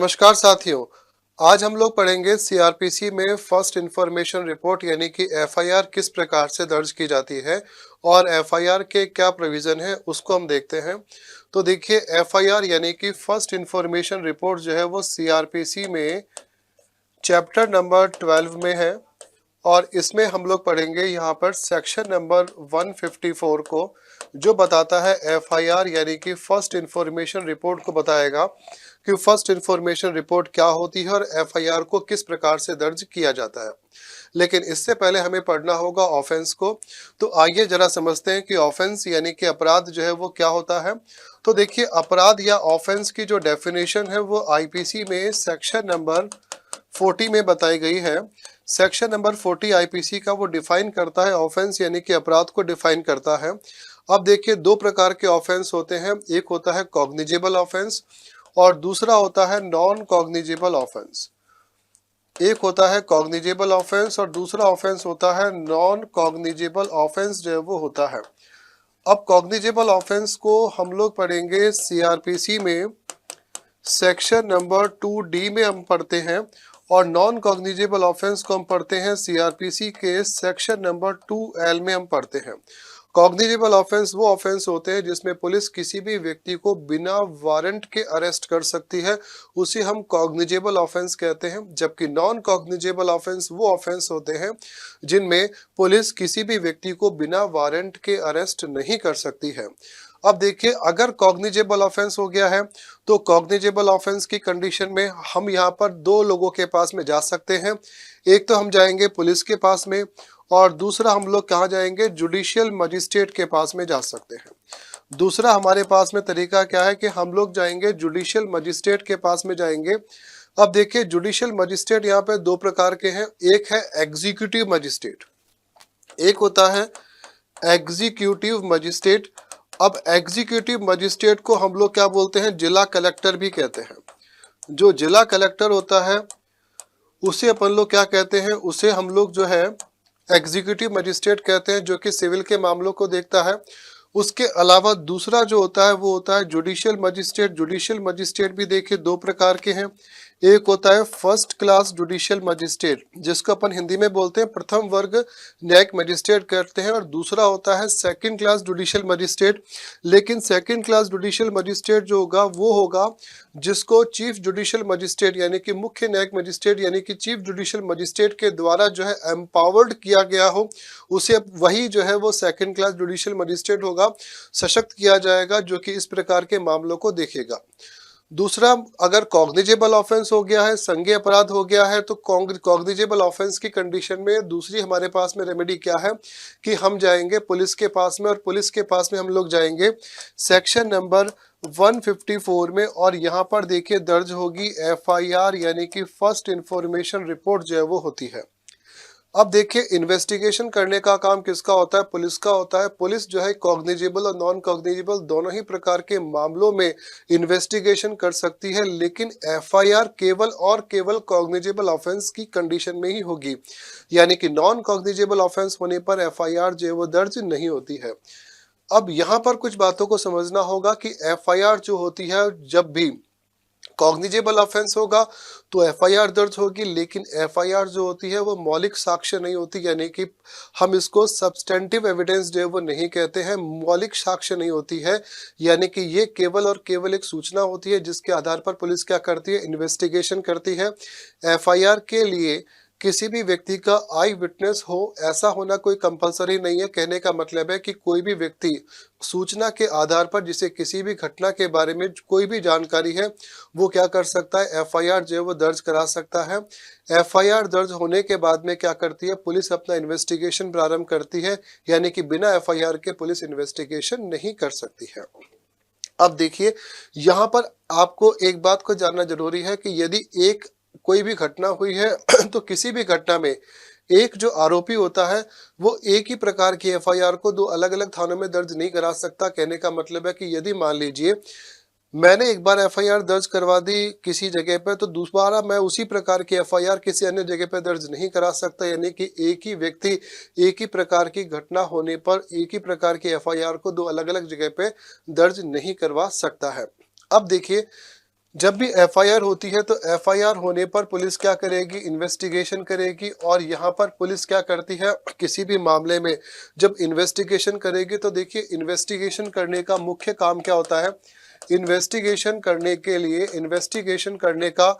नमस्कार साथियों। आज हम लोग पढ़ेंगे सीआरपीसी में फर्स्ट इंफॉर्मेशन रिपोर्ट यानी कि एफआईआर किस प्रकार से दर्ज की जाती है और एफआईआर के क्या प्रोविजन है उसको हम देखते हैं। तो देखिए, एफआईआर यानी कि फर्स्ट इंफॉर्मेशन रिपोर्ट जो है वो सीआरपीसी में चैप्टर नंबर 12 में है और इसमें हम लोग पढ़ेंगे यहाँ पर सेक्शन नंबर 154 को, जो बताता है एफआईआर यानी कि फर्स्ट इंफॉर्मेशन रिपोर्ट को बताएगा कि फर्स्ट इंफॉर्मेशन रिपोर्ट क्या होती है और एफआईआर को किस प्रकार से दर्ज किया जाता है। लेकिन इससे पहले हमें पढ़ना होगा ऑफेंस को। तो आइए जरा समझते हैं कि ऑफेंस यानी कि अपराध जो है वो क्या होता है। तो देखिए, अपराध या ऑफेंस की जो डेफिनेशन है वो आईपीसी में सेक्शन नंबर 40 में बताई गई है। सेक्शन नंबर 40 आईपीसी का वो डिफाइन करता है, ऑफेंस यानी कि अपराध को डिफाइन करता है। अब देखिए, दो प्रकार के ऑफेंस होते हैं, एक होता है कॉग्निजेबल ऑफेंस और दूसरा होता है नॉन कॉग्निजेबल ऑफेंस। एक होता है कॉग्निजेबल ऑफेंस और दूसरा ऑफेंस होता है नॉन कॉग्निजेबल ऑफेंस जो है वो होता है। अब कॉग्निजेबल ऑफेंस को हम लोग पढ़ेंगे सीआरपीसी में सेक्शन नंबर 2D में हम पढ़ते हैं और नॉन कॉग्निजेबल ऑफेंस को हम पढ़ते हैं सीआरपीसी के सेक्शन नंबर 2L में हम पढ़ते हैं। कॉग्निजेबल ऑफेंस वो ऑफेंस होते हैं जिसमें पुलिस किसी भी व्यक्ति को बिना वारंट के अरेस्ट कर सकती है, उसे हम कॉग्निजेबल ऑफेंस कहते हैं। जबकि नॉन कॉग्निजेबल ऑफेंस वो ऑफेंस होते हैं जिनमें पुलिस किसी भी व्यक्ति को बिना वारंट के अरेस्ट नहीं कर सकती है। अब देखिए, अगर कॉग्निजेबल ऑफेंस हो गया है तो कॉग्निजेबल ऑफेंस की कंडीशन में हम यहाँ पर दो लोगों के पास में जा सकते हैं। एक तो हम जाएंगे पुलिस के पास में और दूसरा हम लोग कहाँ जाएंगे, जुडिशियल मजिस्ट्रेट के पास में जा सकते हैं। दूसरा हमारे पास में तरीका क्या है कि हम लोग जाएंगे जुडिशियल मजिस्ट्रेट के पास में जाएंगे। अब देखिए, जुडिशियल मजिस्ट्रेट यहाँ पे दो प्रकार के हैं, एक है एग्जीक्यूटिव मजिस्ट्रेट, एक होता है एग्जीक्यूटिव मजिस्ट्रेट। अब एग्जीक्यूटिव मजिस्ट्रेट को हम लोग क्या बोलते हैं, जिला कलेक्टर भी कहते हैं। जो जिला कलेक्टर होता है उसे अपन लोग क्या कहते हैं, उसे हम लोग जो है एग्जीक्यूटिव मजिस्ट्रेट कहते हैं, जो कि सिविल के मामलों को देखता है। उसके अलावा दूसरा जो होता है वो होता है जुडिशियल मजिस्ट्रेट। जुडिशियल मजिस्ट्रेट भी देखिए दो प्रकार के हैं, एक होता है फर्स्ट क्लास जुडिशियल मजिस्ट्रेट जिसको अपन हिंदी में बोलते हैं प्रथम वर्ग न्यायिक मजिस्ट्रेट कहते हैं, और दूसरा होता है सेकंड क्लास जुडिशियल मजिस्ट्रेट। लेकिन सेकंड क्लास जुडिशियल मजिस्ट्रेट जो होगा वो होगा जिसको चीफ जुडिशियल मजिस्ट्रेट यानी कि मुख्य न्यायिक मजिस्ट्रेट यानी कि चीफ जुडिशियल मजिस्ट्रेट के द्वारा जो है एम्पावर्ड किया गया हो, उसे वही जो है वो सेकंड क्लास जुडिशियल मजिस्ट्रेट होगा, सशक्त किया जाएगा, जो कि इस प्रकार के मामलों को देखेगा। दूसरा, अगर कॉग्निजेबल ऑफेंस हो गया है, संज्ञेय अपराध हो गया है, तो कॉग्निजेबल ऑफेंस की कंडीशन में दूसरी हमारे पास में रेमेडी क्या है कि हम जाएंगे पुलिस के पास में, और पुलिस के पास में हम लोग जाएंगे सेक्शन नंबर 154 में, और यहाँ पर देखिए दर्ज होगी एफआईआर यानी कि फर्स्ट इंफॉर्मेशन रिपोर्ट जो है वो होती है। अब देखिए, इन्वेस्टिगेशन करने का काम किसका होता है, पुलिस का होता है। पुलिस जो है कॉग्निजेबल और नॉन कॉग्निजेबल दोनों ही प्रकार के मामलों में इन्वेस्टिगेशन कर सकती है, लेकिन एफआईआर केवल और केवल कॉग्निजेबल ऑफेंस की कंडीशन में ही होगी, यानी कि नॉन कॉग्निजेबल ऑफेंस होने पर एफआईआर जो है वो दर्ज नहीं होती है। अब यहाँ पर कुछ बातों को समझना होगा कि एफआईआर जो होती है, जब भी कॉग्निजेबल ऑफेंस होगा तो एफआईआर दर्ज होगी, लेकिन एफआईआर जो होती है वो मौलिक साक्ष्य नहीं होती, यानी कि हम इसको सब्सटेंटिव एविडेंस जो है वो नहीं कहते हैं, मौलिक साक्ष्य नहीं होती है। यानी कि ये केवल और केवल एक सूचना होती है जिसके आधार पर पुलिस क्या करती है, इन्वेस्टिगेशन करती है। एफआईआर के लिए किसी भी व्यक्ति का आई विटनेस हो ऐसा होना कोई कंपलसरी नहीं है। कहने का मतलब है कि कोई भी व्यक्ति सूचना के आधार पर जिसे किसी भी घटना के बारे में कोई भी जानकारी है वो क्या कर सकता है, एफआईआर जो है वो दर्ज करा सकता है। एफआईआर दर्ज होने के बाद में क्या करती है, पुलिस अपना इन्वेस्टिगेशन प्रारंभ करती है, यानी कि बिना एफआईआर के पुलिस इन्वेस्टिगेशन नहीं कर सकती है। अब देखिए, यहाँ पर आपको एक बात को जानना जरूरी है कि यदि एक कोई भी घटना हुई है तो किसी भी घटना में एक जो आरोपी होता है वो एक ही प्रकार की एफआईआर को दो अलग अलग थानों में दर्ज नहीं करा सकता। कहने का मतलब है कि यदि मान लीजिए मैंने एक बार एफआईआर दर्ज करवा दी किसी जगह पे, तो दोबारा मैं उसी प्रकार की एफआईआर किसी अन्य जगह पे दर्ज नहीं करा सकता, यानी कि एक ही व्यक्ति एक ही प्रकार की घटना होने पर एक ही प्रकार की एफआईआर को दो अलग अलग जगह पे दर्ज नहीं करवा सकता है। अब देखिए, जब भी एफआईआर होती है तो एफआईआर होने पर पुलिस क्या करेगी, इन्वेस्टिगेशन करेगी। और यहाँ पर पुलिस क्या करती है, किसी भी मामले में जब इन्वेस्टिगेशन करेगी तो देखिए इन्वेस्टिगेशन करने का मुख्य काम क्या होता है। इन्वेस्टिगेशन करने के लिए, इन्वेस्टिगेशन करने का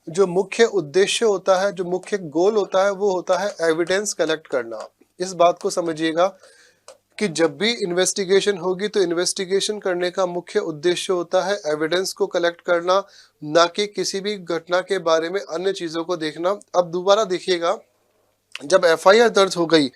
जो मुख्य उद्देश्य होता है, जो मुख्य गोल होता है, वो होता है एविडेंस कलेक्ट करना। इस बात को समझिएगा कि जब भी इन्वेस्टिगेशन होगी तो इन्वेस्टिगेशन करने का मुख्य उद्देश्य होता है एविडेंस को कलेक्ट करना, ना कि किसी भी घटना के बारे में अन्य चीजों को देखना। अब दोबारा देखिएगा, जब एफआईआर दर्ज हो गई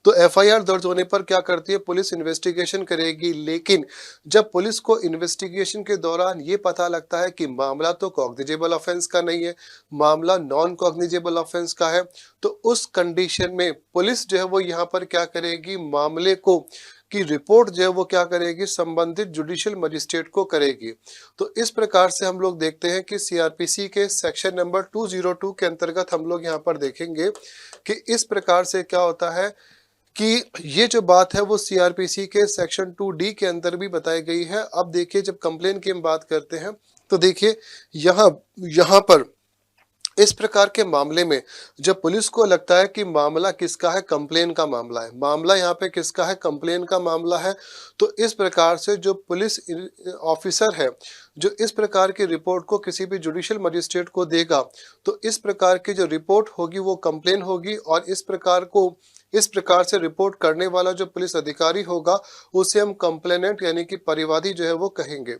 तो एफआईआर दर्ज होने पर क्या करती है पुलिस, इन्वेस्टिगेशन करेगी। लेकिन जब पुलिस को इन्वेस्टिगेशन के दौरान ये पता लगता है कि मामला तो कॉग्निजेबल ऑफेंस का नहीं है, मामला नॉन कॉग्निजेबल ऑफेंस का है, तो उस कंडीशन में पुलिस जो है वो यहाँ पर क्या करेगी, मामले को की रिपोर्ट जो है वो क्या करेगी, संबंधित जुडिशियल मजिस्ट्रेट को करेगी। तो इस प्रकार से हम लोग देखते हैं कि सीआरपीसी के सेक्शन नंबर 202 के अंतर्गत हम लोग यहाँ पर देखेंगे कि इस प्रकार से क्या होता है कि ये जो बात है वो सीआरपीसी के सेक्शन 2D के अंदर भी बताई गई है। अब देखिए जब कंप्लेन की हम बात करते हैं तो देखिए यहाँ पर इस प्रकार के मामले में जब पुलिस को लगता है कि मामला किसका है, कंप्लेन का मामला है, मामला यहाँ पे किसका है, कंप्लेन का मामला है, तो इस प्रकार से जो पुलिस ऑफिसर है जो इस प्रकार की रिपोर्ट को किसी भी जुडिशियल मजिस्ट्रेट को देगा तो इस प्रकार की जो रिपोर्ट होगी वो कंप्लेन होगी। और इस प्रकार से रिपोर्ट करने वाला जो पुलिस अधिकारी होगा उसे हम कंप्लेनेंट यानी कि परिवादी जो है वो कहेंगे।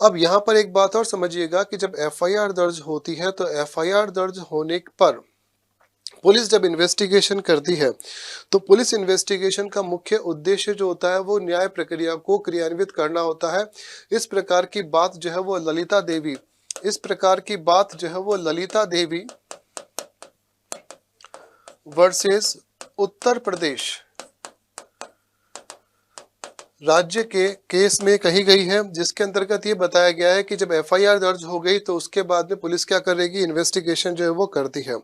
अब यहाँ पर एक बात और समझिएगा कि जब एफआईआर दर्ज होती है तो एफआईआर दर्ज होने पर पुलिस जब इन्वेस्टिगेशन करती है तो पुलिस इन्वेस्टिगेशन का मुख्य उद्देश्य जो होता है वो न्याय प्रक्रिया को क्रियान्वित करना होता है। इस प्रकार की बात जो है वो ललिता देवी वर्सेस उत्तर प्रदेश राज्य के केस में कही गई है, जिसके अंतर्गत ये बताया गया है कि जब एफआईआर दर्ज हो गई तो उसके बाद में पुलिस क्या करेगी, इन्वेस्टिगेशन जो है वो करती है।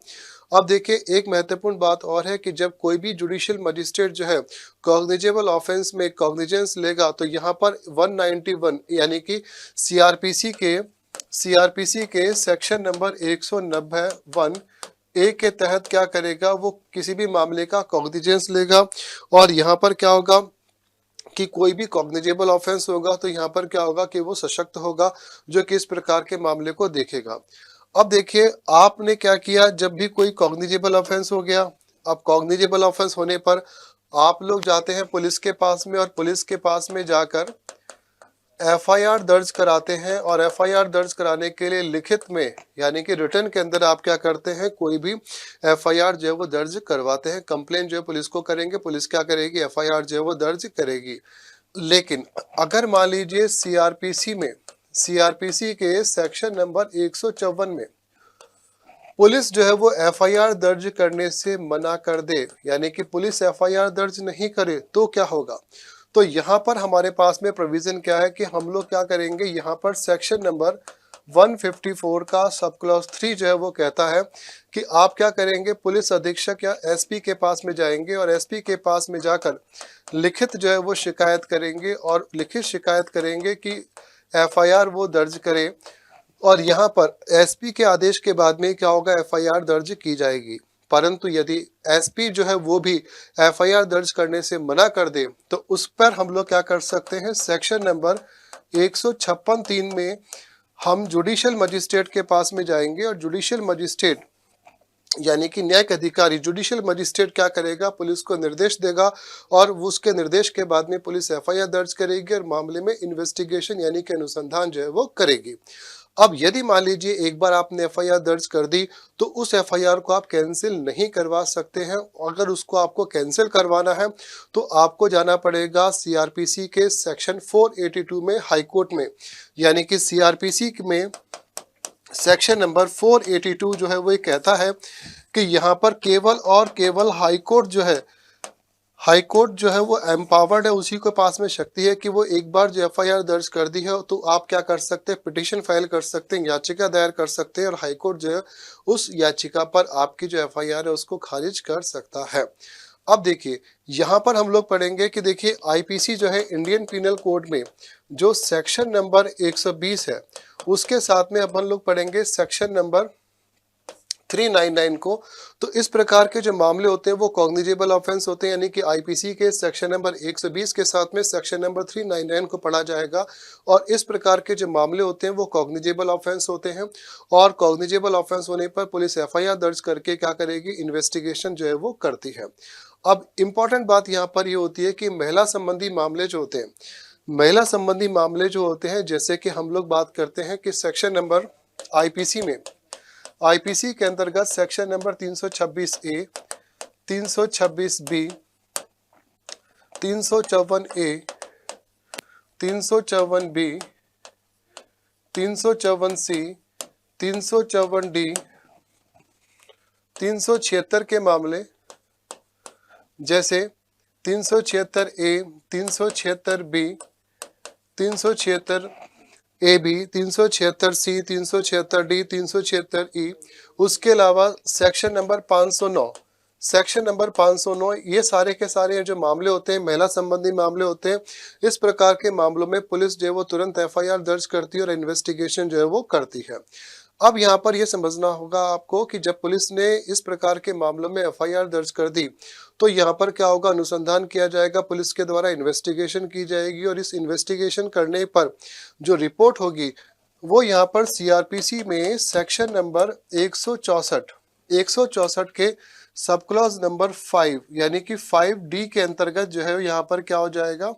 अब देखिए एक महत्वपूर्ण बात और है कि जब कोई भी जुडिशियल मजिस्ट्रेट जो है कॉग्निजेबल ऑफेंस में कॉग्निजेंस लेगा तो यहाँ पर 191 यानी कि सीआरपीसी के सेक्शन नंबर 190(1)(a) के तहत क्या करेगा, वो किसी भी मामले का कॉग्निजेंस लेगा। और यहाँ पर क्या होगा कि कोई भी कॉग्निजेबल ऑफेंस होगा तो यहाँ पर क्या होगा कि वो सशक्त होगा जो कि इस प्रकार के मामले को देखेगा। अब देखिए आपने क्या किया, जब भी कोई कॉग्निजेबल ऑफेंस हो गया, अब कॉग्निजेबल ऑफेंस होने पर आप लोग जाते हैं पुलिस के पास में और पुलिस के पास में जाकर एफआईआर दर्ज कराते हैं। और एफआईआर दर्ज कराने के लिए लिखित में यानी कि रिटर्न के अंदर आप क्या करते हैं, कोई भी एफआईआर जो है वो दर्ज करवाते हैं। कंप्लेन जो है पुलिस को करेंगे, पुलिस क्या करेगी, एफआईआर जो है वो दर्ज करेगी। लेकिन अगर मान लीजिए सीआरपीसी के सेक्शन नंबर 154 में पुलिस जो है वो एफआईआर दर्ज करने से मना कर दे, यानी कि पुलिस एफआईआर दर्ज नहीं करे, तो क्या होगा। तो यहाँ पर हमारे पास में प्रोविजन क्या है कि हम लोग क्या करेंगे, यहाँ पर सेक्शन नंबर 154 का सब क्लॉज 3 जो है वो कहता है कि आप क्या करेंगे, पुलिस अधीक्षक या एसपी के पास में जाएंगे और एसपी के पास में जाकर लिखित जो है वो शिकायत करेंगे और लिखित शिकायत करेंगे कि एफआईआर वो दर्ज करे। और यहाँ पर एसपी के आदेश के बाद में क्या होगा, एफआईआर दर्ज की जाएगी। परंतु यदि एसपी जो है वो भी एफआईआर दर्ज करने से मना कर दे तो उस पर हम लोग क्या कर सकते हैं, सेक्शन नंबर 156(3) में हम जुडिशियल मजिस्ट्रेट के पास में जाएंगे और जुडिशियल मजिस्ट्रेट यानी कि न्यायिक अधिकारी जुडिशियल मजिस्ट्रेट क्या करेगा, पुलिस को निर्देश देगा और उसके निर्देश के बाद में पुलिस एफआईआर दर्ज करेगी और मामले में इन्वेस्टिगेशन यानी कि अनुसंधान जो है वो करेगी। अब यदि मान लीजिए एक बार आपने एफआईआर दर्ज कर दी तो उस एफआईआर को आप कैंसिल नहीं करवा सकते हैं। अगर उसको आपको कैंसिल करवाना है तो आपको जाना पड़ेगा सीआरपीसी के सेक्शन 482 में हाईकोर्ट में, यानी कि सीआरपीसी में सेक्शन नंबर 482 जो है वो ये कहता है कि यहाँ पर केवल और केवल हाईकोर्ट जो है वो एम्पावर्ड है, उसी के पास में शक्ति है कि वो एक बार जो एफआईआर दर्ज कर दी है तो आप क्या कर सकते हैं, पिटीशन फाइल कर सकते हैं, याचिका दायर कर सकते हैं और हाईकोर्ट जो है उस याचिका पर आपकी जो एफआईआर है उसको खारिज कर सकता है। अब देखिए यहाँ पर हम लोग पढ़ेंगे कि देखिए आईपीसी जो है इंडियन पीनल कोड में जो सेक्शन नंबर 120 है उसके साथ में अपन लोग पढ़ेंगे सेक्शन नंबर 399 को। तो इस प्रकार के जो मामले होते हैं वो कॉग्निजेबल ऑफेंस होते हैं, यानी कि आईपीसी के सेक्शन नंबर 120 के साथ में सेक्शन नंबर 399 को पढ़ा जाएगा। और इस प्रकार के जो मामले होते हैं वो कॉग्निजेबल ऑफेंस होते हैं। और कॉग्निजेबल ऑफेंस होने पर पुलिस एफआईआर दर्ज करके क्या करेगी, इन्वेस्टिगेशन जो है वो करती है। अब इम्पॉर्टेंट बात यहाँ पर ये होती है कि महिला संबंधी मामले जो होते हैं, महिला संबंधी मामले जो होते हैं, जैसे कि हम लोग बात करते हैं कि सेक्शन नंबर आईपीसी में, आईपीसी के अंतर्गत section number 326 A, 326 B, 354 A, 354 B, 354 C, 354 D, 376 के मामले जैसे 376 A, 376 B, 376 A B, 376 C, 376 D, 376 E. उसके अलावा सेक्शन नंबर 509, सेक्शन नंबर 509, ये सारे के सारे जो मामले होते हैं महिला संबंधी मामले होते हैं। इस प्रकार के मामलों में पुलिस जो है वो तुरंत एफआईआर दर्ज करती है और इन्वेस्टिगेशन जो है वो करती है। अब यहाँ पर यह समझना होगा आपको कि जब पुलिस ने इस प्रकार के मामलों में एफआईआर दर्ज कर दी तो यहाँ पर क्या होगा, अनुसंधान किया जाएगा, पुलिस के द्वारा इन्वेस्टिगेशन की जाएगी। और इस इन्वेस्टिगेशन करने पर जो रिपोर्ट होगी वो यहाँ पर सीआरपीसी में सेक्शन नंबर 164 के सब क्लॉज नंबर 5 यानी कि 5D के अंतर्गत जो है यहाँ पर क्या हो जाएगा,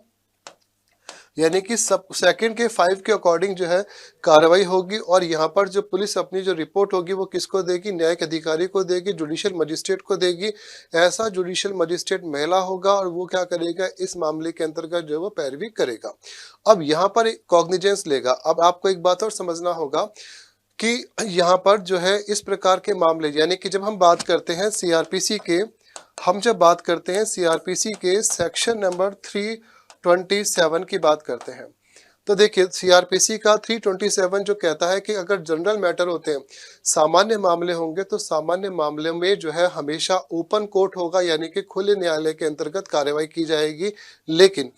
यानी कि सब सेकंड के 5 के अकॉर्डिंग जो है कार्रवाई होगी। और यहाँ पर जो पुलिस अपनी जो रिपोर्ट होगी वो किसको देगी, न्यायिक अधिकारी को देगी, जुडिशियल मजिस्ट्रेट को देगी। ऐसा जुडिशियल मजिस्ट्रेट महिला होगा और वो क्या करेगा, इस मामले के अंतर्गत जो है वो पैरवी करेगा। अब यहाँ पर कॉग्निजेंस लेगा। अब आपको एक बात और समझना होगा कि यहाँ पर जो है इस प्रकार के मामले, यानी कि जब हम बात करते हैं सीआरपीसी के, हम जब बात करते हैं सीआरपीसी के सेक्शन नंबर 327 की बात करते हैं, तो देखिए सीआरपीसी का 327 जो कहता है कि अगर जनरल मैटर होते हैं, सामान्य मामले होंगे, तो सामान्य मामले में जो है हमेशा ओपन कोर्ट होगा, यानी कि खुले न्यायालय के अंतर्गत कार्रवाई की जाएगी। लेकिन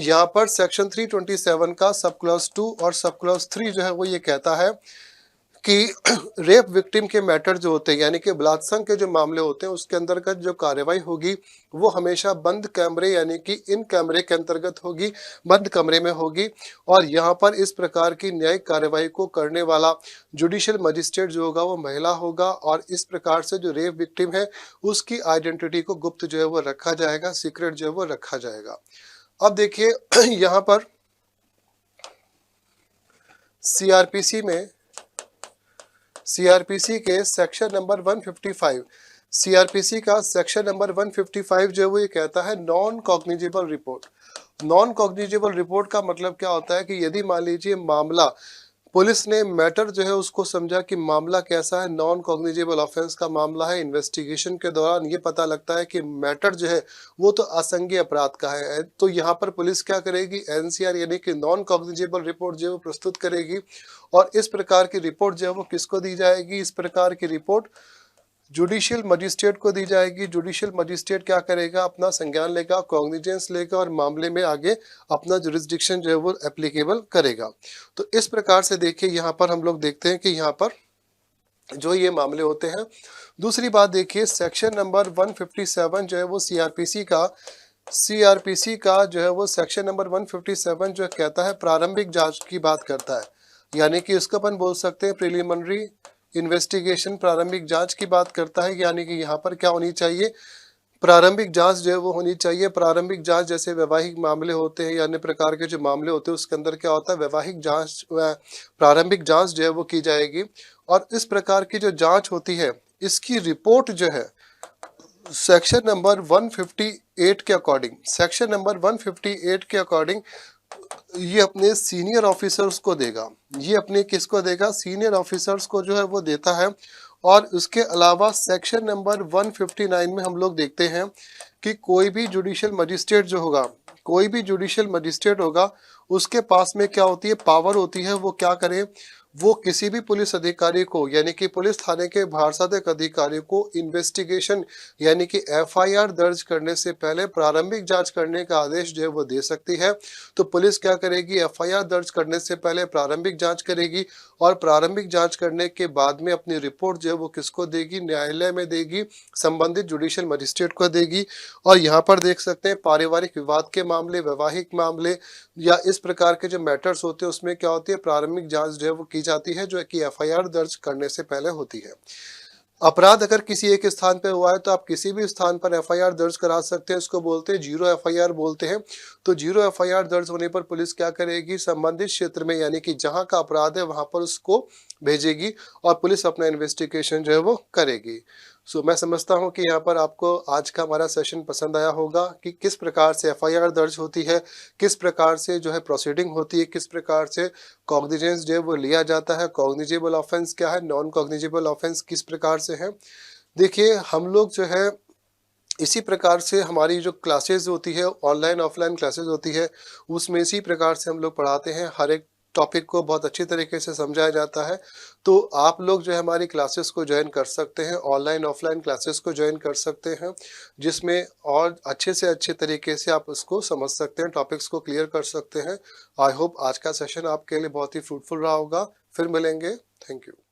यहाँ पर सेक्शन 327 का सब क्लॉज 2 और सब क्लॉज 3 जो है वो ये कहता है कि रेप विक्टिम के मैटर जो होते हैं, यानी कि बलात्संग के जो मामले होते हैं, उसके अंतर्गत जो कार्रवाई होगी वो हमेशा बंद कैमरे यानी कि इन कैमरे के अंतर्गत होगी, बंद कमरे में होगी। और यहाँ पर इस प्रकार की न्यायिक कार्रवाई को करने वाला जुडिशियल मजिस्ट्रेट जो होगा वो महिला होगा। और इस प्रकार से जो रेप विक्टिम है उसकी आइडेंटिटी को गुप्त जो है वो रखा जाएगा, सीक्रेट जो है वो रखा जाएगा। अब देखिए यहाँ पर सीआरपीसी के सेक्शन नंबर 155, सीआरपीसी का सेक्शन नंबर 155 जो है वो ये कहता है non cognizable report. Non cognizable report का मतलब क्या होता है कि यदि मान लीजिए मामला, पुलिस ने मैटर जो है उसको समझा कि मामला कैसा है, नॉन कॉग्निजेबल ऑफेंस का मामला है, इन्वेस्टिगेशन के दौरान ये पता लगता है कि मैटर जो है वो तो असंज्ञेय अपराध का है, तो यहाँ पर पुलिस क्या करेगी, एनसीआर यानी कि नॉन कॉग्निजेबल रिपोर्ट जो है वो प्रस्तुत करेगी। और इस प्रकार की रिपोर्ट जो है वो किसको दी जाएगी, इस प्रकार की रिपोर्ट जुडिशियल मजिस्ट्रेट को दी जाएगी। जुडिशियल मजिस्ट्रेट क्या करेगा, अपना संज्ञान लेगा, कॉग्निजेंस लेगा और मामले में आगे अपना जुरिस्डिक्शन जो है वो एप्लीकेबल करेगा। तो इस प्रकार से देखिए यहाँ पर हम लोग देखते हैं कि यहाँ पर जो ये मामले होते हैं। दूसरी बात देखिए सेक्शन नंबर 157 जो है वो सीआरपीसी का जो है वो सेक्शन नंबर 157 जो कहता है प्रारंभिक जांच की बात करता है, यानी कि इसको अपन बोल सकते हैं प्रिलिमिनरी इन्वेस्टिगेशन, प्रारंभिक जांच की बात करता है। यानी कि यहाँ पर क्या होनी चाहिए, प्रारंभिक जांच जो है वो होनी चाहिए। प्रारंभिक जांच जैसे वैवाहिक मामले होते हैं या अन्य प्रकार के जो मामले होते हैं उसके अंदर क्या होता है, वैवाहिक जांच, प्रारंभिक जांच जो है वो की जाएगी। और इस प्रकार की जो जांच होती है इसकी रिपोर्ट जो है सेक्शन नंबर 158 के अकॉर्डिंग, सेक्शन नंबर 158 के अकॉर्डिंग ये अपने सीनियर ऑफिसर्स को देगा। ये अपने किसको देगा, सीनियर ऑफिसर्स को जो है वो देता है। और उसके अलावा सेक्शन नंबर 159 में हम लोग देखते हैं कि कोई भी जुडिशियल मजिस्ट्रेट जो होगा, कोई भी जुडिशियल मजिस्ट्रेट होगा उसके पास में क्या होती है, पावर होती है, वो क्या करे, वो किसी भी पुलिस अधिकारी को यानी कि पुलिस थाने के भारसाधक अधिकारी को इन्वेस्टिगेशन यानी कि एफआईआर दर्ज करने से पहले प्रारंभिक जांच करने का आदेश जो है वो दे सकती है। तो पुलिस क्या करेगी, एफआईआर दर्ज करने से पहले प्रारंभिक जांच करेगी और प्रारंभिक जांच करने के बाद में अपनी रिपोर्ट जो है वो किसको देगी, न्यायालय में देगी, संबंधित जुडिशियल मजिस्ट्रेट को देगी। और यहाँ पर देख सकते हैं पारिवारिक विवाद के मामले, वैवाहिक मामले या इस प्रकार के जो मैटर्स होते हैं उसमें क्या होती है, प्रारंभिक जांच जो है वो की जाती है, जो कि एफआईआर दर्ज करने से पहले होती है। अपराध अगर किसी एक स्थान पर हुआ है तो आप किसी भी स्थान पर एफआईआर दर्ज करा सकते हैं, इसको बोलते हैं जीरो एफआईआर बोलते हैं। तो जीरो एफआईआर दर्ज होने पर पुलिस क्या करेगी, संबंधित क्षेत्र में यानी कि जहां का अपराध है वहां पर उसको भेजेगी और पुलिस अपना इन्वेस्टिगेशन जो है वो करेगी। मैं समझता हूं कि यहाँ पर आपको आज का हमारा सेशन पसंद आया होगा कि किस प्रकार से एफआईआर दर्ज होती है, किस प्रकार से जो है प्रोसीडिंग होती है, किस प्रकार से कॉग्निजेंस जो है वो लिया जाता है, कॉग्निजेबल ऑफेंस क्या है, नॉन कॉग्निजेबल ऑफेंस किस प्रकार से है। देखिए हम लोग जो है इसी प्रकार से हमारी जो क्लासेस होती है, ऑनलाइन ऑफलाइन क्लासेस होती है, उसमें इसी प्रकार से हम लोग पढ़ाते हैं, हर एक टॉपिक को बहुत अच्छी तरीके से समझाया जाता है। तो आप लोग जो है हमारी क्लासेस को ज्वाइन कर सकते हैं, ऑनलाइन ऑफलाइन क्लासेस को ज्वाइन कर सकते हैं, जिसमें और अच्छे से अच्छे तरीके से आप उसको समझ सकते हैं, टॉपिक्स को क्लियर कर सकते हैं। आई होप आज का सेशन आपके लिए बहुत ही फ्रूटफुल रहा होगा। फिर मिलेंगे। Thank you.